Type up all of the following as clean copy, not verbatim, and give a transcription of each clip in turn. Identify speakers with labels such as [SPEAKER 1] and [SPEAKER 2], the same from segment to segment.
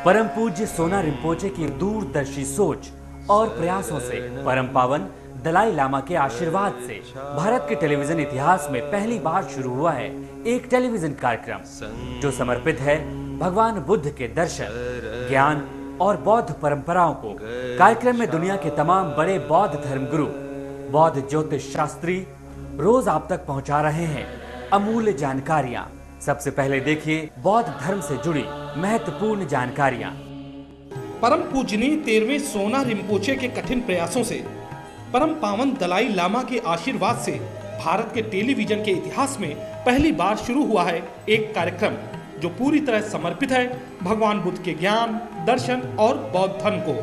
[SPEAKER 1] परम पूज्य सोना रिम्पोचे की दूरदर्शी सोच और प्रयासों से, परम पावन दलाई लामा के आशीर्वाद से भारत के टेलीविजन इतिहास में पहली बार शुरू हुआ है एक टेलीविजन कार्यक्रम जो समर्पित है भगवान बुद्ध के दर्शन, ज्ञान और बौद्ध परंपराओं को। कार्यक्रम में दुनिया के तमाम बड़े बौद्ध धर्मगुरु, बौद्ध ज्योतिष शास्त्री रोज आप तक पहुंचा रहे हैं अमूल्य जानकारियां। सबसे पहले देखिए बौद्ध धर्म से जुड़ी महत्वपूर्ण जानकारियां।
[SPEAKER 2] परम पूजनीय 13वें सोना रिम्पोचे के कठिन प्रयासों से, परम पावन दलाई लामा के आशीर्वाद से भारत के टेलीविजन के इतिहास में पहली बार शुरू हुआ है एक कार्यक्रम जो पूरी तरह समर्पित है भगवान बुद्ध के ज्ञान, दर्शन और बौद्ध धर्म को।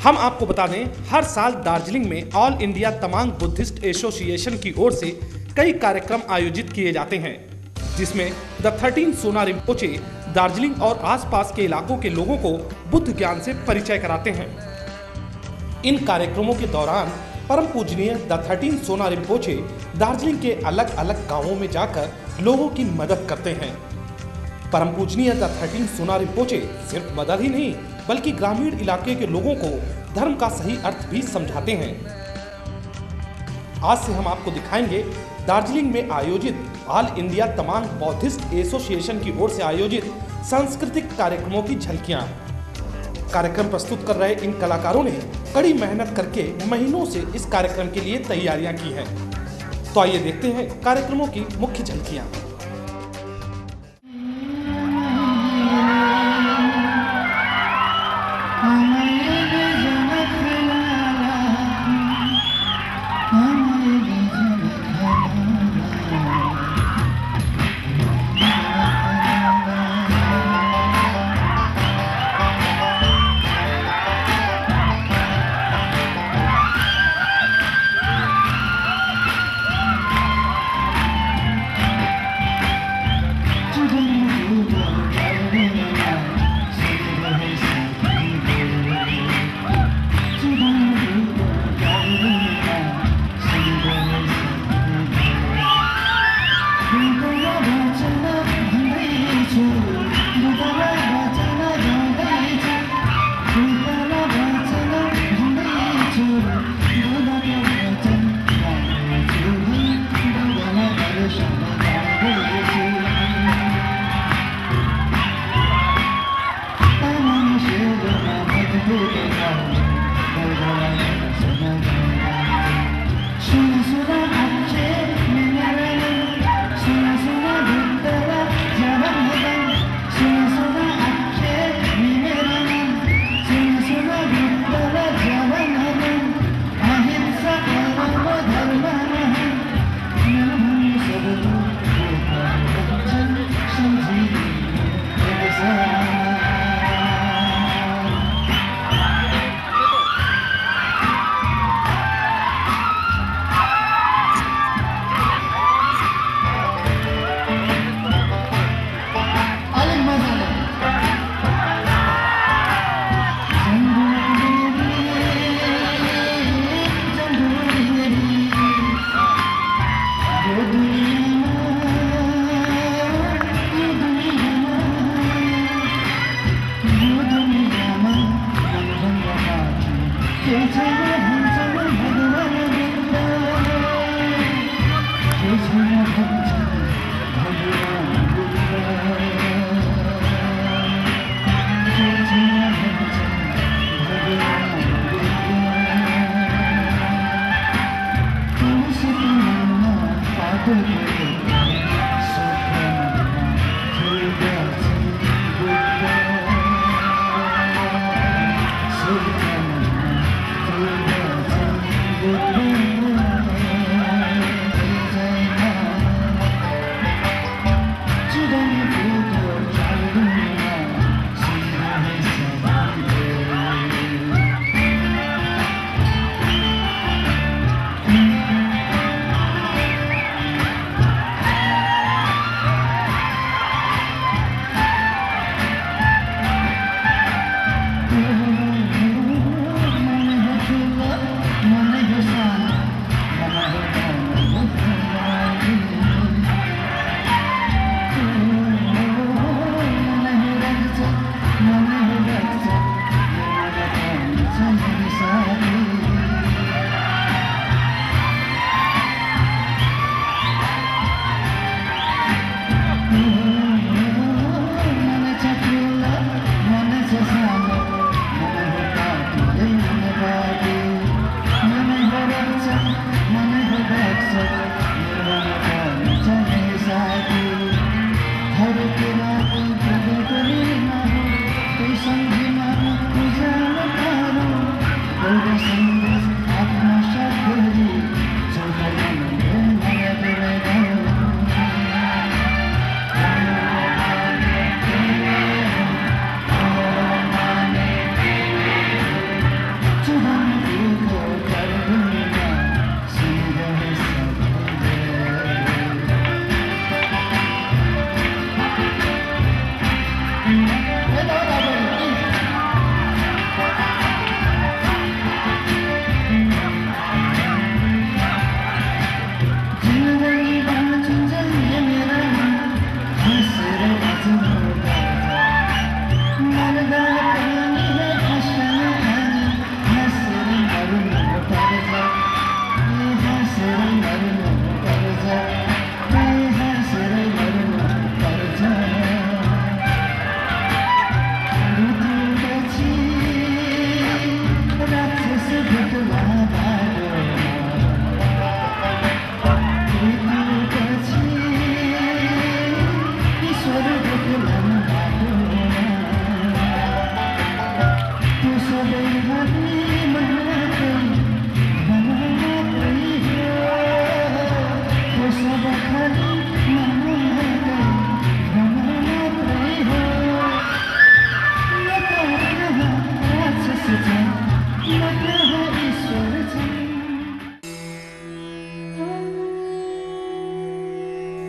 [SPEAKER 2] हम आपको बता दें, हर साल दार्जिलिंग में all India Tamang Buddhist association की ओर से कई कार्यक्रम आयोजित किए जाते हैं, जिसमें द 13 सोना रिम्पोचे दार्जिलिंग और आसपास के इलाकों के लोगों को बुद्ध ज्ञान से परिचय कराते हैं। इन कार्यक्रमों के दौरान परम पूजनीय द 13 सोना रिम्पोचे दार्जिलिंग के अलग अलग गांवों में जाकर लोगों की मदद करते हैं। परम पूजनीय द 13 सोना रिम्पोचे सिर्फ मदद ही नहीं बल्कि ग्रामीण इलाके के लोगों को धर्म का सही अर्थ भी समझाते हैं। आज से हम आपको दिखाएंगे दार्जिलिंग में आयोजित all India Tamang Buddhist association की ओर से आयोजित सांस्कृतिक कार्यक्रमों की झलकियां। कार्यक्रम प्रस्तुत कर रहे इन कलाकारों ने कड़ी मेहनत करके महीनों से इस कार्यक्रम के लिए तैयारियां की हैं। तो आइए देखते हैं कार्यक्रमों की मुख्य झलकियां।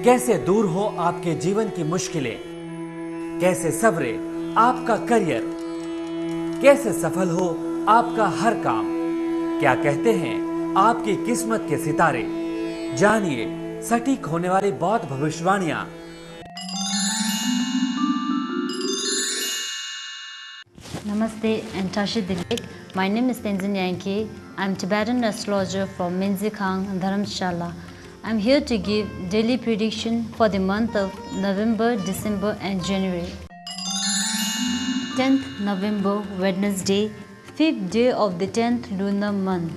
[SPEAKER 1] कैसे दूर हो आपके जीवन की मुश्किलें, कैसे सवरे आपका करियर, कैसे सफल हो आपका हर काम, क्या कहते हैं आपकी किस्मत के सितारे। जानिए सटीक होने वाली बौद्ध भविष्यवाणियां।
[SPEAKER 3] Namaste and Tashi Dilek. My name is Tenzin Yankee. I'm Tibetan astrologer from Minzikhang, Dharamshala. I'm here to give daily prediction for the month of November, December and January. 10th November, Wednesday, 5th day of the 10th lunar month.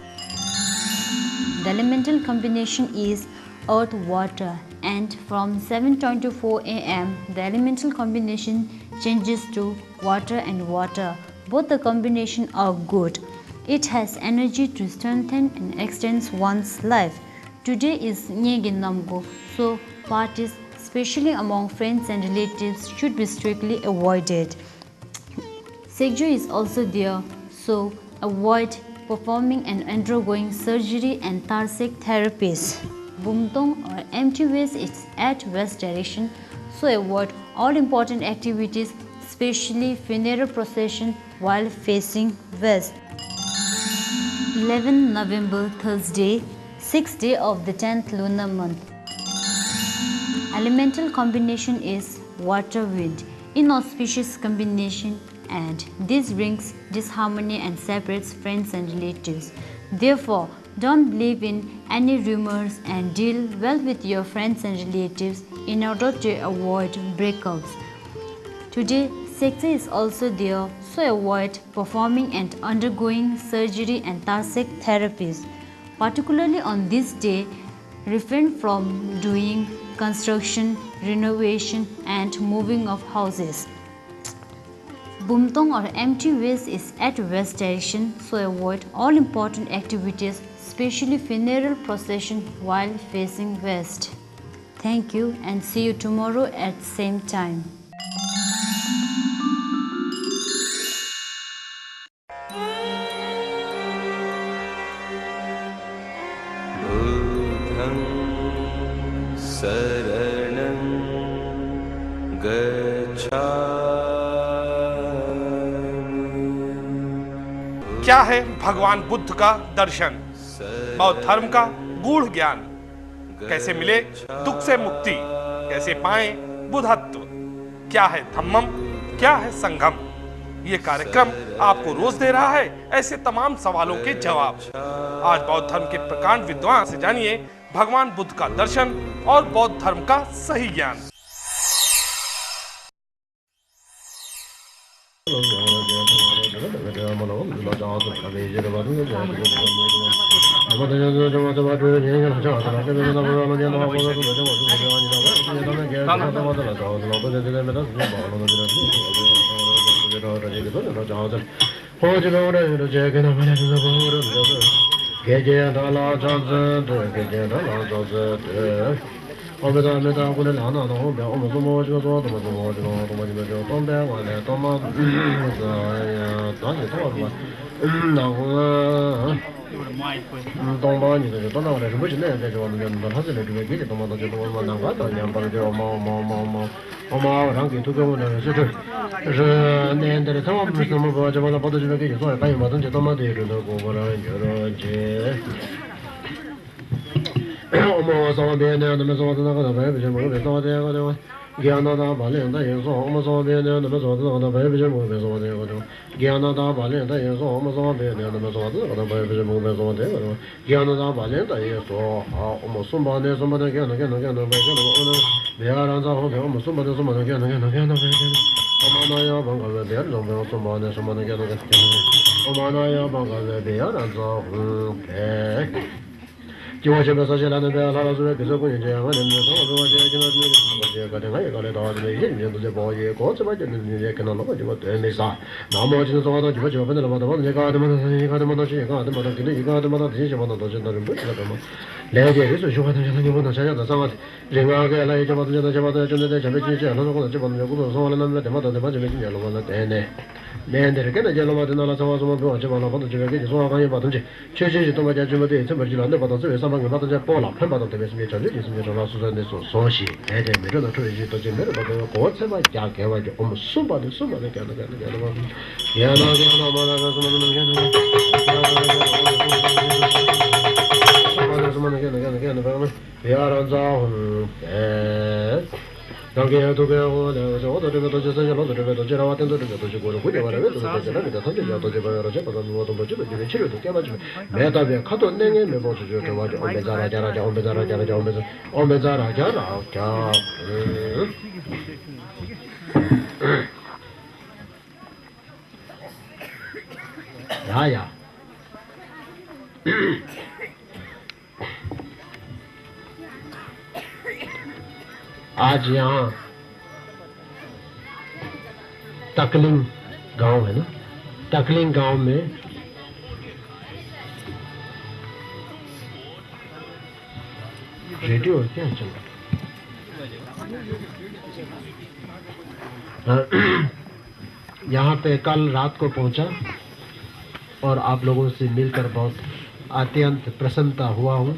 [SPEAKER 3] The elemental combination is earth, water, and from 7:24 am, the elemental combination changes to water and water. Both the combination are good. It has energy to strengthen and extend one's life. Today is Nyegin Namgo, so parties, especially among friends and relatives, should be strictly avoided. Sekjo is also there, so avoid performing and undergoing surgery and thoracic therapies. Bumtong or empty waste is at west direction, so avoid all important activities, especially funeral procession while facing west. 11 November, Thursday, 6th day of the 10th lunar month. Elemental combination is water wind, inauspicious combination, and this brings disharmony and separates friends and relatives. Therefore, don't believe in any rumors and deal well with your friends and relatives in order to avoid breakups. Today, sex is also there, so avoid performing and undergoing surgery and thoracic therapies. Particularly on this day, refrain from doing construction, renovation, and moving of houses. Bumtong or empty waste is at west direction, so avoid all important activities, especially funeral procession while facing west. Thank you and see you tomorrow at same time.
[SPEAKER 4] शरणं गच्छामि।
[SPEAKER 2] क्या है भगवान बुद्ध का दर्शन, बौद्ध धर्म का गूढ़ ज्ञान, कैसे मिले दुख से मुक्ति, कैसे पाएं बुद्धत्व, क्या है धम्मम, क्या है संगम। ये कार्यक्रम आपको रोज दे रहा है ऐसे तमाम सवालों के जवाब। आज बौद्ध धर्म के प्रकांड विद्वान से जानिए भगवान बुद्ध का दर्शन और बौद्ध धर्म का सही ज्ञान।
[SPEAKER 4] आज यहाँ टकलिंग गांव है ना, टकलिंग गांव में रेडियो क्या चल रहा? यहाँ पे कल रात को पहुंचा और आप लोगों से मिलकर बहुत अत्यंत प्रसन्नता हुआ हूँ।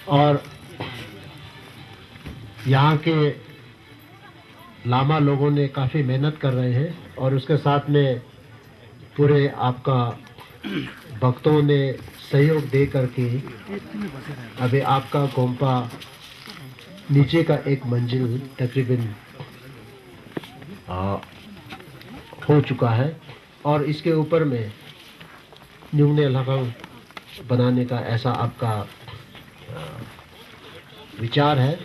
[SPEAKER 4] और यहाँ के लामा लोगों ने काफ़ी मेहनत कर रहे हैं और उसके साथ में पूरे आपका भक्तों ने सहयोग दे करके अभी आपका गोम्पा नीचे का एक मंजिल तकरीबन हो चुका है और इसके ऊपर में न्यूने लगांग बनाने का ऐसा आपका विचार है।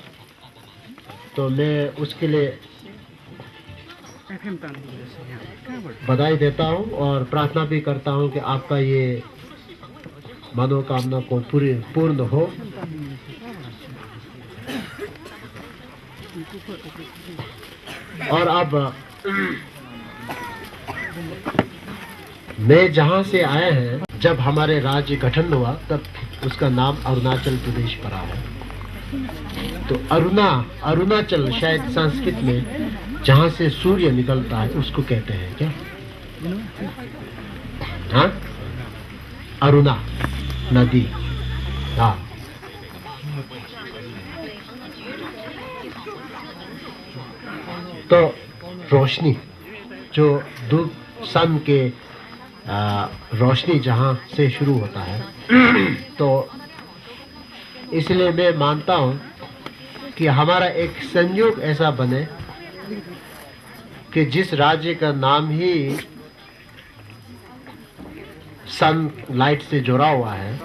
[SPEAKER 4] तो मैं उसके लिए बधाई देता हूँ और प्रार्थना भी करता हूँ कि आपका ये मनोकामना को पूर्ण हो। और अब मैं जहाँ से आया है, जब हमारे राज्य गठन हुआ तब उसका नाम अरुणाचल प्रदेश पड़ा है। तो अरुणाचल शायद संस्कृत में जहाँ से सूर्य निकलता है उसको कहते हैं क्या? हाँ, अरुणा नदी। हाँ, तो रोशनी जो धूप सन के रोशनी जहाँ से शुरू होता है तो इसलिए मैं मानता हूँ कि हमारा एक संयोग ऐसा बने कि जिस राज्य का नाम ही सनलाइट से जुड़ा हुआ है,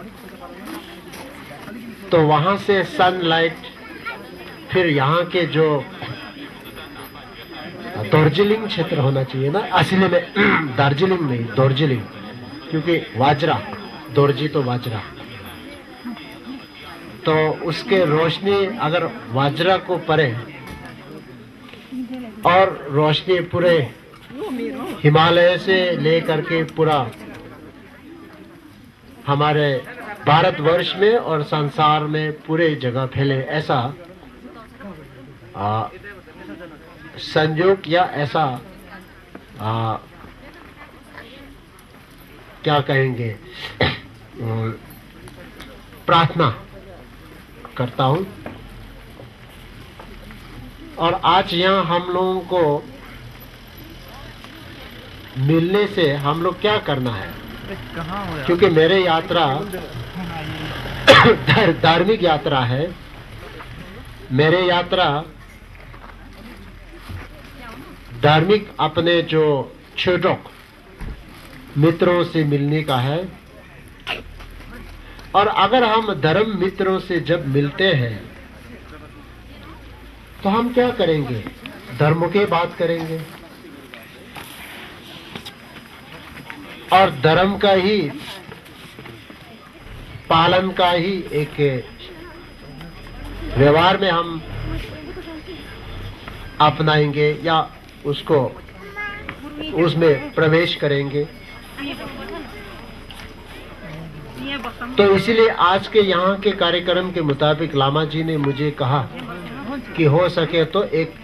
[SPEAKER 4] तो वहां से सनलाइट फिर यहाँ के जो दार्जिलिंग क्षेत्र होना चाहिए ना, असली में दार्जिलिंग नहीं, दार्जिलिंग, क्योंकि वाजरा, दोरजी तो वाजरा, तो उसके रोशनी अगर वाजरा को पड़े और रोशनी पूरे हिमालय से लेकर के पूरा हमारे भारतवर्ष में और संसार में पूरे जगह फैले, ऐसा संयोग या ऐसा क्या कहेंगे, प्रार्थना करता हूं। और आज यहाँ हम लोगों को मिलने से हम लोग क्या करना है, क्योंकि मेरे यात्रा धार्मिक यात्रा है, मेरे यात्रा धार्मिक अपने जो छोटों मित्रों से मिलने का है। और अगर हम धर्म मित्रों से जब मिलते हैं तो हम क्या करेंगे, धर्म की बात करेंगे और धर्म का ही पालन का ही एक व्यवहार में हम अपनाएंगे या उसको उसमें प्रवेश करेंगे। तो इसलिए आज के यहाँ के कार्यक्रम के मुताबिक लामा जी ने मुझे कहा कि हो सके तो एक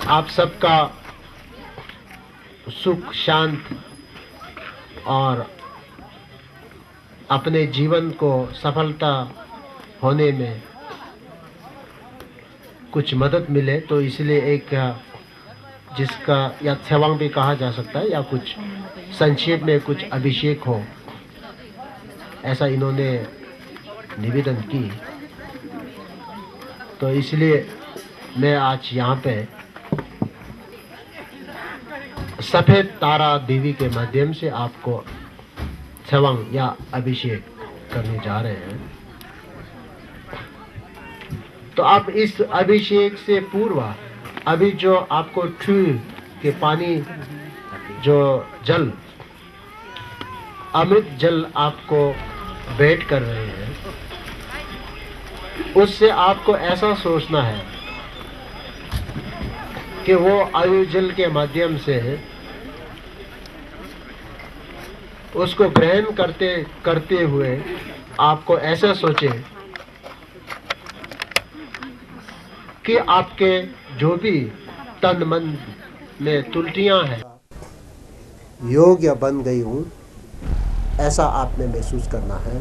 [SPEAKER 4] आप सबका सुख शांत और अपने जीवन को सफलता होने में कुछ मदद मिले, तो इसलिए एक जिसका या सेवांग भी कहा जा सकता है या कुछ संक्षेप में कुछ अभिषेक हो, ऐसा इन्होंने निवेदन की। तो इसलिए मैं आज यहाँ पे सफेद तारा देवी के माध्यम से आपको सेवांग या अभिषेक करने जा रहे हैं। तो आप इस अभिषेक से पूर्व अभी जो आपको ट्रू के पानी जो जल अमृत जल आपको भेंट कर रहे हैं, उससे आपको ऐसा सोचना है कि वो आयु जल के माध्यम से उसको ग्रहण करते हुए आपको ऐसा सोचे कि आपके जो भी तन मन में त्रुटियां हैं योग्य बन गई हूँ, ऐसा आपने महसूस करना है।